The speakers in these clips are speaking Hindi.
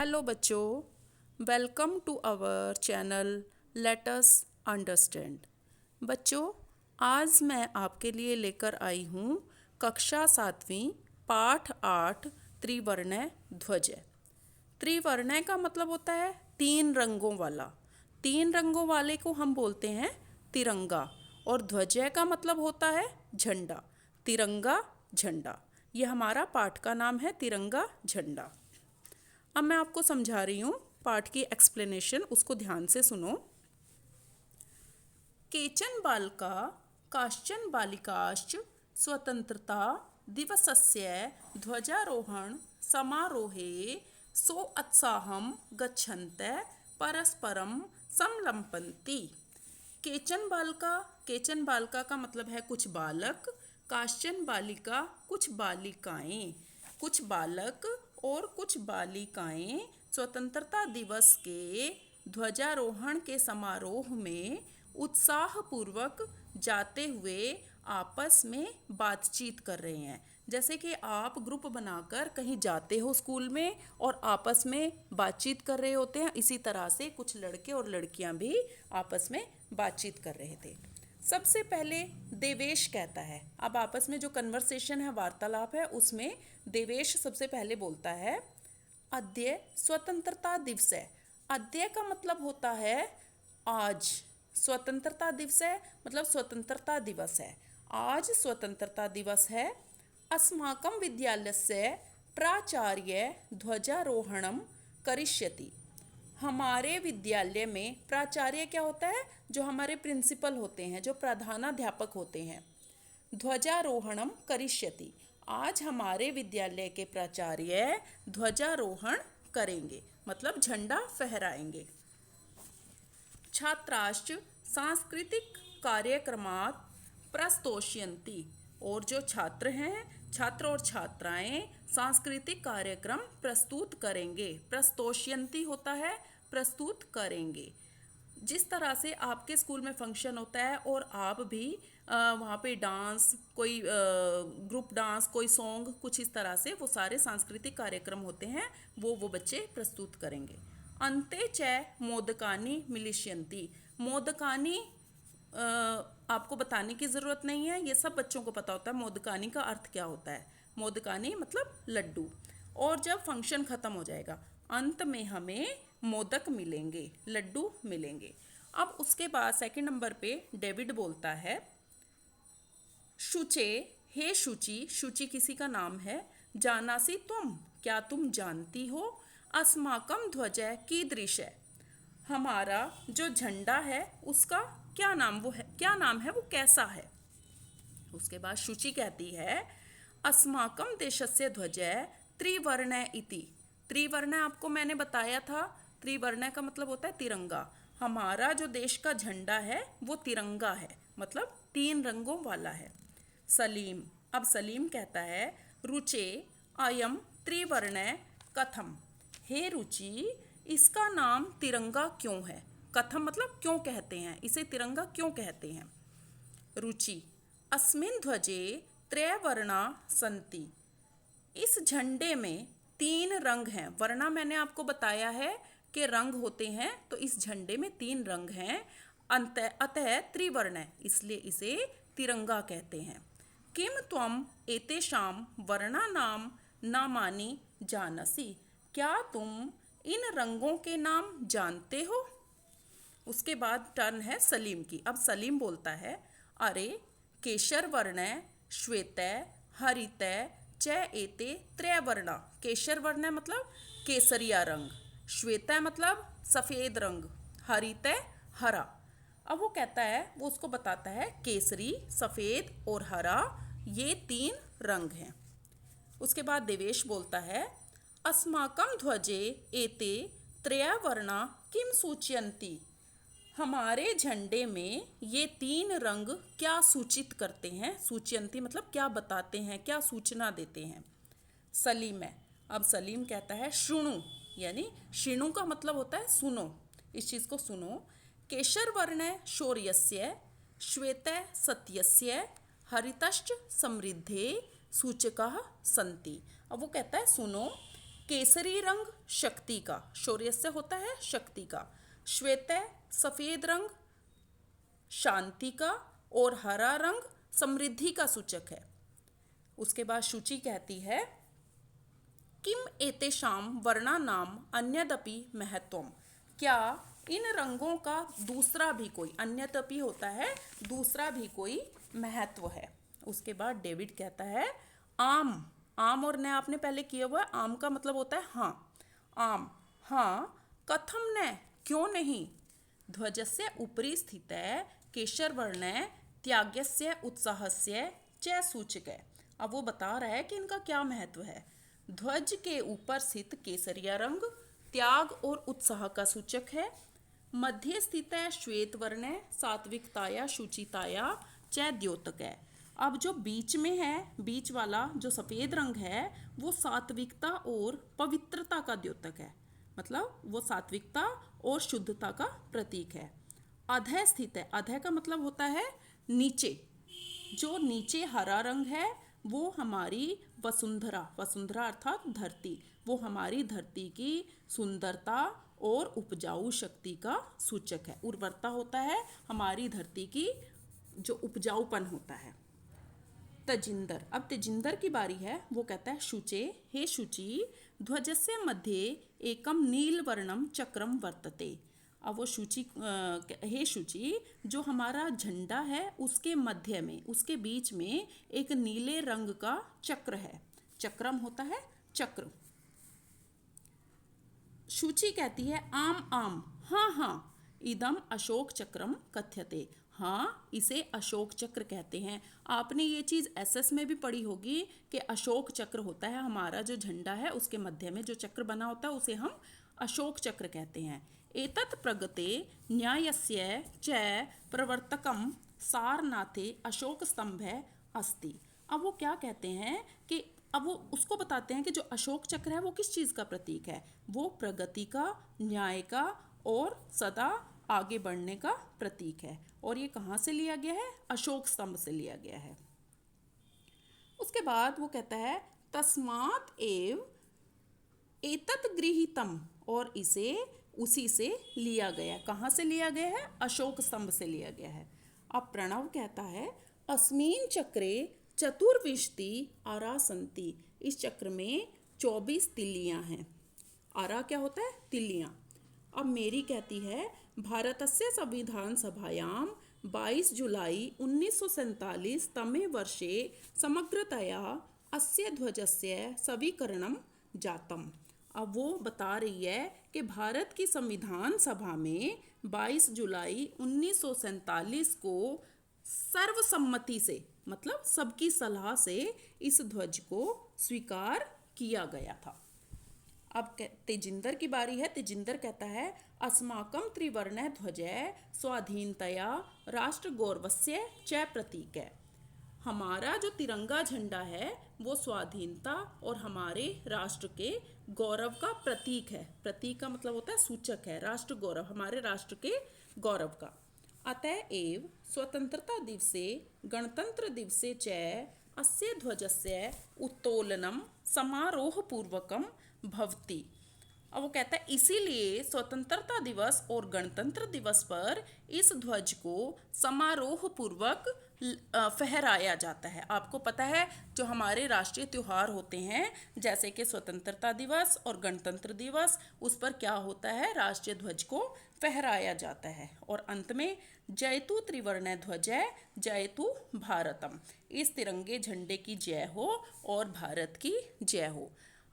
हेलो बच्चों, welcome to our channel let us understand. बच्चों, आज मैं आपके लिए लेकर आई हूँ कक्षा 7वीं पाठ 8 त्रिवर्णय ध्वज। त्रिवर्णय का मतलब होता है तीन रंगों वाला। तीन रंगों वाले को हम बोलते हैं तिरंगा, और ध्वज का मतलब होता है झंडा। तिरंगा झंडा, ये हमारा पाठ का नाम है, तिरंगा झंडा। अब मैं आपको समझा रही हूँ पाठ की एक्सप्लेनेशन, उसको ध्यान से सुनो। केचन बालका काश्चन बालिकाश्च स्वतंत्रता दिवसस्य ध्वजारोहण समारोहे सोत्साहं गच्छन्तः परस्परं संलम्पन्ति। केचन बालका का मतलब है कुछ बालक, काश्चन बालिका कुछ बालिकाएं, कुछ बालक और कुछ बालिकाएं स्वतंत्रता दिवस के ध्वजारोहण के समारोह में उत्साहपूर्वक जाते हुए आपस में बातचीत कर रहे हैं। जैसे कि आप ग्रुप बनाकर कहीं जाते हो स्कूल में और आपस में बातचीत कर रहे होते हैं, इसी तरह से कुछ लड़के और लड़कियां भी आपस में बातचीत कर रहे थे। सबसे पहले देवेश कहता है, अब आपस में जो कन्वर्सेशन है, वार्तालाप है, उसमें देवेश सबसे पहले बोलता है, अद्य स्वतंत्रता दिवस है। अद्य का मतलब होता है आज, स्वतंत्रता दिवस है मतलब स्वतंत्रता दिवस है, आज स्वतंत्रता दिवस है। अस्माकं विद्यालयस्य प्राचार्य ध्वजारोहणम करिष्यति। हमारे विद्यालय में प्राचार्य क्या होता है? जो हमारे प्रिंसिपल होते हैं, जो प्रधानाध्यापक होते हैं। ध्वजारोहणम करिष्यति, आज हमारे विद्यालय के प्राचार्य ध्वजारोहण करेंगे, मतलब झंडा फहराएंगे। छात्राश्च सांस्कृतिक कार्यक्रमात् प्रस्तोष्यन्ति, और जो छात्र हैं, छात्र और छात्राएं सांस्कृतिक कार्यक्रम प्रस्तुत करेंगे। प्रस्तोष्यन्ति होता है प्रस्तुत करेंगे। जिस तरह से आपके स्कूल में फंक्शन होता है और आप भी वहाँ पे डांस, कोई ग्रुप डांस, कोई सॉन्ग, कुछ इस तरह से वो सारे सांस्कृतिक कार्यक्रम होते हैं, वो बच्चे प्रस्तुत करेंगे। अन्ते च मोदकानी मिलिष्यन्ति। मोदकानी आपको बताने की ज़रूरत नहीं है, ये सब बच्चों को पता होता है मोदकानी का अर्थ क्या होता है। मोदकानी मतलब लड्डू। और जब फंक्शन ख़त्म हो जाएगा, अंत में हमें मोदक मिलेंगे, लड्डू मिलेंगे। अब उसके बाद सेकंड नंबर पे डेविड बोलता है, शुचे, हे शुचि, शुचि किसी का नाम है, जानासी तुम, क्या तुम जानती हो, अस्माकम ध्वज कीदृश है, हमारा जो झंडा है उसका क्या नाम है, वो कैसा है। उसके बाद शुचि कहती है, अस्माकम देशस्य ध्वज त्रिवर्णय इति। त्रिवर्णय आपको मैंने बताया था, त्रिवर्णय का मतलब होता है तिरंगा। हमारा जो देश का झंडा है वो तिरंगा है, मतलब तीन रंगों वाला है। सलीम, अब सलीम कहता है, रुचे अयम त्रिवर्णय कथम। हे रुचि, इसका नाम तिरंगा क्यों है? कथम मतलब क्यों कहते हैं, इसे तिरंगा क्यों कहते हैं। रुचि, अस्मिन् ध्वजे त्रयवर्णा सन्ति। इस झंडे में तीन रंग हैं। वर्णा मैंने आपको बताया है कि रंग होते हैं, तो इस झंडे में तीन रंग हैं। अतः त्रिवर्ण, इसलिए इसे तिरंगा कहते हैं। किम त्वम एतेषां वर्णानां नामानि जानसि। क्या तुम इन रंगों के नाम जानते हो? उसके बाद टर्न है सलीम की। अब सलीम बोलता है, अरे केशर वर्ण, श्वेत, हरित च एते त्रयवर्णा। केशर वर्ण मतलब केसरिया रंग, श्वेत मतलब सफ़ेद रंग, हरित हरा। अब वो कहता है, वो उसको बताता है केसरी, सफ़ेद और हरा, ये तीन रंग हैं। उसके बाद देवेश बोलता है, अस्माकं ध्वजे एते त्रयवर्णा किम सूचयन्ति। हमारे झंडे में ये तीन रंग क्या सूचित करते हैं? सूचयंती मतलब क्या बताते हैं, क्या सूचना देते हैं। सलीम है, अब सलीम कहता है, शुणु, यानी शिणु का मतलब होता है सुनो, इस चीज़ को सुनो। केशर वर्ण शौर्यस्य, श्वेत सत्यस्य, हरितश्च समृद्धे सूचकाः सन्ति। अब वो कहता है, सुनो, केसरी रंग शक्ति का, शौर्य से होता है शक्ति का। श्वेत सफेद रंग शांति का, और हरा रंग समृद्धि का सूचक है। उसके बाद शुचि कहती है किम एतेषां वर्णानाम अन्यदपि महत्वम, क्या इन रंगों का दूसरा भी कोई, अन्यदपि होता है दूसरा भी कोई महत्व है। उसके बाद डेविड कहता है आम, आम और न आपने पहले किया हुआ है, आम का मतलब होता है हाँ, आम हाँ, कथम न क्यों नहीं, ध्वजस्य उपरि स्थित केशरवर्ण त्यागस्य उत्साहस्य च सूचक। अब वो बता रहा है कि इनका क्या महत्व है। ध्वज के ऊपर स्थित केसरिया रंग त्याग और उत्साह का सूचक है। मध्य स्थित है श्वेत वर्ण सात्विकताया शुचिताया च द्योतक है। अब जो बीच में है, बीच वाला जो सफेद रंग है वो सात्विकता और पवित्रता का द्योतक है, मतलब वो सात्विकता और शुद्धता का प्रतीक है। अधः स्थित है, अधः का मतलब होता है नीचे, जो नीचे हरा रंग है वो हमारी वसुंधरा, वसुंधरा अर्थात धरती, वो हमारी धरती की सुंदरता और उपजाऊ शक्ति का सूचक है। उर्वरता होता है हमारी धरती की जो उपजाऊपन होता है। तजिंदर, अब तेजिंदर की बारी है। वो कहता है शुचे हे शुचि ध्वजस्य मध्ये एकम नीलवर्णम चक्रम वर्तते। अब वो शुचि हे शुचि, जो हमारा झंडा है उसके मध्य में, उसके बीच में एक नीले रंग का चक्र है, चक्रम होता है चक्र। शुचि कहती है आम आम, हाँ हाँ, इदम अशोक चक्रम कथ्यते, हाँ इसे अशोक चक्र कहते हैं। आपने ये चीज़ एसएस में भी पढ़ी होगी कि अशोक चक्र होता है हमारा जो झंडा है उसके मध्य में जो चक्र बना होता है उसे हम अशोक चक्र कहते हैं। एतत् प्रगते न्यायस्य च प्रवर्तकम सारनाथे अशोक स्तंभे अस्ति। अब वो क्या कहते हैं कि अब वो उसको बताते हैं कि जो अशोक चक्र है वो किस चीज़ का प्रतीक है, वो प्रगति का, न्याय का और सदा आगे बढ़ने का प्रतीक है। और ये कहाँ से लिया गया है, अशोक स्तंभ से लिया गया है। उसके बाद वो कहता है तस्मात् एव एतत् गृहीतम, और इसे उसी से लिया गया। कहाँ से लिया गया है, अशोक स्तंभ से लिया गया है। अब प्रणव कहता है अस्मिन् चक्रे चतुर्विंशति आरा सन्ति, इस चक्र में 24 तिल्लियाँ हैं। आरा क्या होता है, तिल्लियाँ। अब मेरी कहती है भारतस्य संविधान सभायां 22 जुलाई 1947 तमे वर्षे समग्रतया अस्य ध्वजस्य स्वीकरणं जातम। अब वो बता रही है कि भारत की संविधान सभा में 22 जुलाई 1947 को सर्वसम्मति से, मतलब सबकी सलाह से इस ध्वज को स्वीकार किया गया था। अब तेजिंदर की बारी है। तेजिंदर कहता है अस्माकं त्रिवर्ण ध्वज स्वाधीनतया राष्ट्र गौरवस्य च प्रतीक है। हमारा जो तिरंगा झंडा है वो स्वाधीनता और हमारे राष्ट्र के गौरव का प्रतीक है। प्रतीक का मतलब होता है सूचक है, राष्ट्र गौरव, हमारे राष्ट्र के गौरव का। अतएव स्वतंत्रता दिवसे गणतंत्र दिवसे च अस्य ध्वजस्य उत्तोलनम समारोहपूर्वकम भवति। अब वो कहता है इसीलिए स्वतंत्रता दिवस और गणतंत्र दिवस पर इस ध्वज को समारोह पूर्वक फहराया जाता है। आपको पता है जो हमारे राष्ट्रीय त्यौहार होते हैं जैसे कि स्वतंत्रता दिवस और गणतंत्र दिवस, उस पर क्या होता है, राष्ट्रीय ध्वज को फहराया जाता है। और अंत में जयतु त्रिवर्ण ध्वज जयतु भारतम, इस तिरंगे झंडे की जय हो और भारत की जय हो।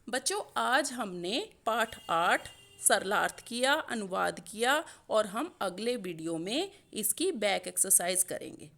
बच्चों, आज हमने पाठ 8 सरलार्थ किया, अनुवाद किया और हम अगले वीडियो में इसकी बैक एक्सरसाइज करेंगे।